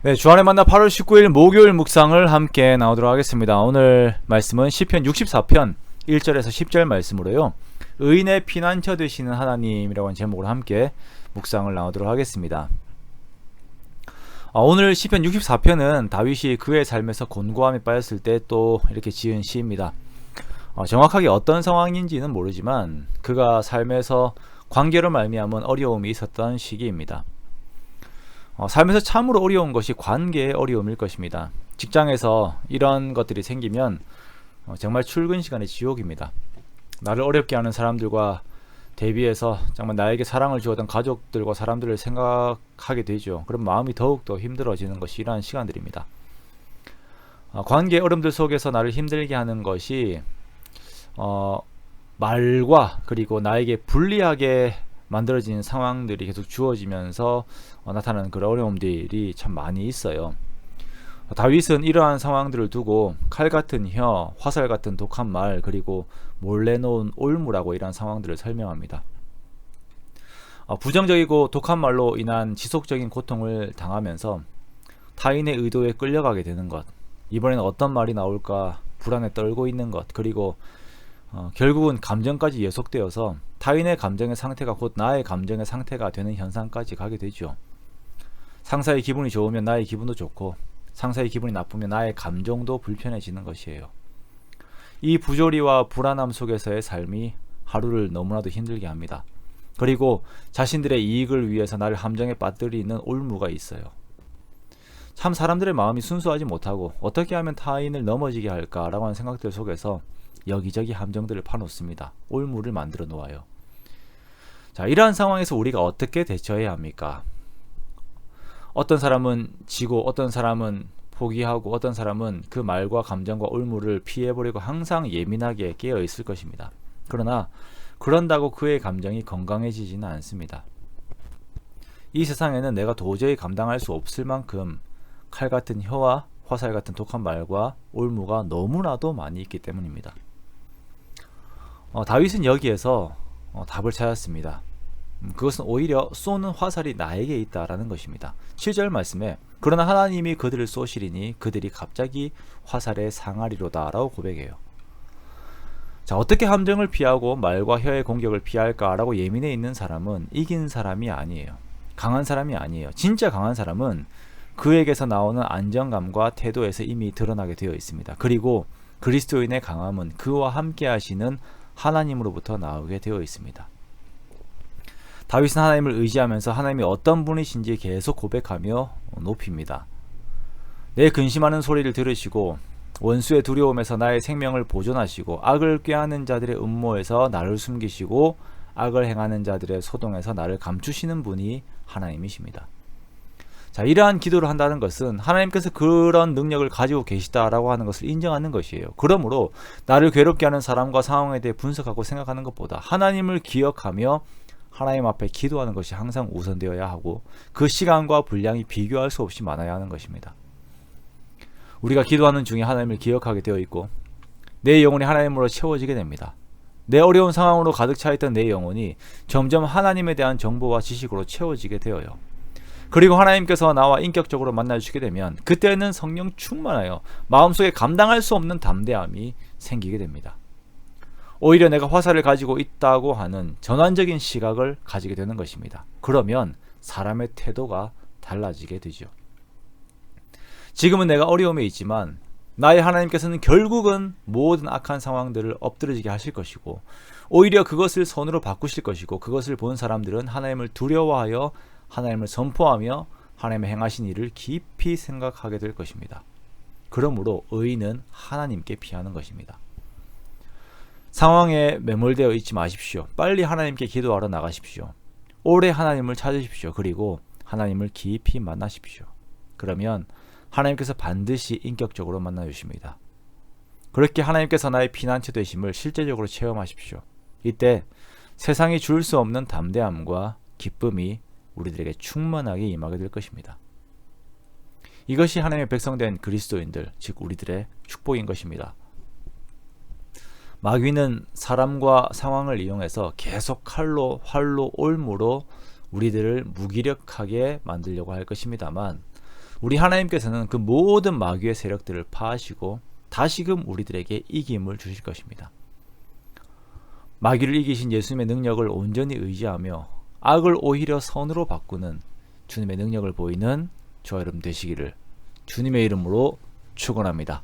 네, 주안의 만나 8월 19일 목요일 묵상을 함께 나오도록 하겠습니다. 오늘 말씀은 시편 64편 1절에서 10절 말씀으로요. 의인의 피난처 되시는 하나님이라고 하는 제목으로 함께 묵상을 나오도록 하겠습니다. 오늘 시편 64편은 다윗이 그의 삶에서 곤고함에 빠졌을 때 또 이렇게 지은 시입니다. 정확하게 어떤 상황인지는 모르지만 그가 삶에서 관계로 말미암은 어려움이 있었던 시기입니다. 삶에서 참으로 어려운 것이 관계의 어려움일 것입니다. 직장에서 이런 것들이 생기면 정말 출근 시간이 지옥입니다. 나를 어렵게 하는 사람들과 대비해서 정말 나에게 사랑을 주었던 가족들과 사람들을 생각하게 되죠. 그럼 마음이 더욱더 힘들어지는 것이 이러한 시간들입니다. 관계의 어려움들 속에서 나를 힘들게 하는 것이 말과 그리고 나에게 불리하게 만들어지는 상황들이 계속 주어지면서 나타나는 그런 어려움들이 참 많이 있어요. 다윗은 이러한 상황들을 두고 칼 같은 혀, 화살 같은 독한 말, 그리고 몰래 놓은 올무라고 이러한 상황들을 설명합니다. 부정적이고 독한 말로 인한 지속적인 고통을 당하면서 타인의 의도에 끌려가게 되는 것, 이번에는 어떤 말이 나올까 불안에 떨고 있는 것, 그리고 결국은 감정까지 예속되어서 타인의 감정의 상태가 곧 나의 감정의 상태가 되는 현상까지 가게 되죠. 상사의 기분이 좋으면 나의 기분도 좋고 상사의 기분이 나쁘면 나의 감정도 불편해지는 것이에요. 이 부조리와 불안함 속에서의 삶이 하루를 너무나도 힘들게 합니다. 그리고 자신들의 이익을 위해서 나를 함정에 빠뜨리는 올무가 있어요. 참 사람들의 마음이 순수하지 못하고 어떻게 하면 타인을 넘어지게 할까라고 하는 생각들 속에서 여기저기 함정들을 파놓습니다. 올무를 만들어 놓아요. 자, 이러한 상황에서 우리가 어떻게 대처해야 합니까? 어떤 사람은 지고 어떤 사람은 포기하고 어떤 사람은 그 말과 감정과 올무를 피해버리고 항상 예민하게 깨어 있을 것입니다. 그러나 그런다고 그의 감정이 건강해지지는 않습니다. 이 세상에는 내가 도저히 감당할 수 없을 만큼 칼 같은 혀와 화살 같은 독한 말과 올무가 너무나도 많이 있기 때문입니다. 다윗은 여기에서 답을 찾았습니다. 그것은 오히려 쏘는 화살이 나에게 있다라는 것입니다. 7절 말씀에 그러나 하나님이 그들을 쏘시리니 그들이 갑자기 화살에 상하리로다 라고 고백해요. 자, 어떻게 함정을 피하고 말과 혀의 공격을 피할까라고 예민해 있는 사람은 이긴 사람이 아니에요. 강한 사람이 아니에요. 진짜 강한 사람은 그에게서 나오는 안정감과 태도에서 이미 드러나게 되어 있습니다. 그리고 그리스도인의 강함은 그와 함께 하시는 하나님으로부터 나오게 되어 있습니다. 다윗은 하나님을 의지하면서 하나님이 어떤 분이신지 계속 고백하며 높입니다. 내 근심하는 소리를 들으시고 원수의 두려움에서 나의 생명을 보존하시고 악을 꾀하는 자들의 음모에서 나를 숨기시고 악을 행하는 자들의 소동에서 나를 감추시는 분이 하나님이십니다. 자, 이러한 기도를 한다는 것은 하나님께서 그런 능력을 가지고 계시다라고 하는 것을 인정하는 것이에요. 그러므로 나를 괴롭게 하는 사람과 상황에 대해 분석하고 생각하는 것보다 하나님을 기억하며 하나님 앞에 기도하는 것이 항상 우선되어야 하고 그 시간과 분량이 비교할 수 없이 많아야 하는 것입니다. 우리가 기도하는 중에 하나님을 기억하게 되어 있고 내 영혼이 하나님으로 채워지게 됩니다. 내 어려운 상황으로 가득 차 있던 내 영혼이 점점 하나님에 대한 정보와 지식으로 채워지게 되어요. 그리고 하나님께서 나와 인격적으로 만나주시게 되면 그때는 성령 충만하여 마음속에 감당할 수 없는 담대함이 생기게 됩니다. 오히려 내가 화살을 가지고 있다고 하는 전환적인 시각을 가지게 되는 것입니다. 그러면 사람의 태도가 달라지게 되죠. 지금은 내가 어려움에 있지만 나의 하나님께서는 결국은 모든 악한 상황들을 엎드러지게 하실 것이고 오히려 그것을 선으로 바꾸실 것이고 그것을 본 사람들은 하나님을 두려워하여 하나님을 선포하며 하나님의 행하신 일을 깊이 생각하게 될 것입니다. 그러므로 의인은 하나님께 피하는 것입니다. 상황에 매몰되어 있지 마십시오. 빨리 하나님께 기도하러 나가십시오. 오래 하나님을 찾으십시오. 그리고 하나님을 깊이 만나십시오. 그러면 하나님께서 반드시 인격적으로 만나주십니다. 그렇게 하나님께서 나의 피난처 되심을 실제적으로 체험하십시오. 이때 세상이 줄 수 없는 담대함과 기쁨이 우리들에게 충만하게 임하게 될 것입니다. 이것이 하나님의 백성된 그리스도인들, 즉 우리들의 축복인 것입니다. 마귀는 사람과 상황을 이용해서 계속 칼로, 활로, 올무로 우리들을 무기력하게 만들려고 할 것입니다만 우리 하나님께서는 그 모든 마귀의 세력들을 파하시고 다시금 우리들에게 이김을 주실 것입니다. 마귀를 이기신 예수님의 능력을 온전히 의지하며 악을 오히려 선으로 바꾸는 주님의 능력을 보이는 저와 여러분 되시기를 주님의 이름으로 축원합니다.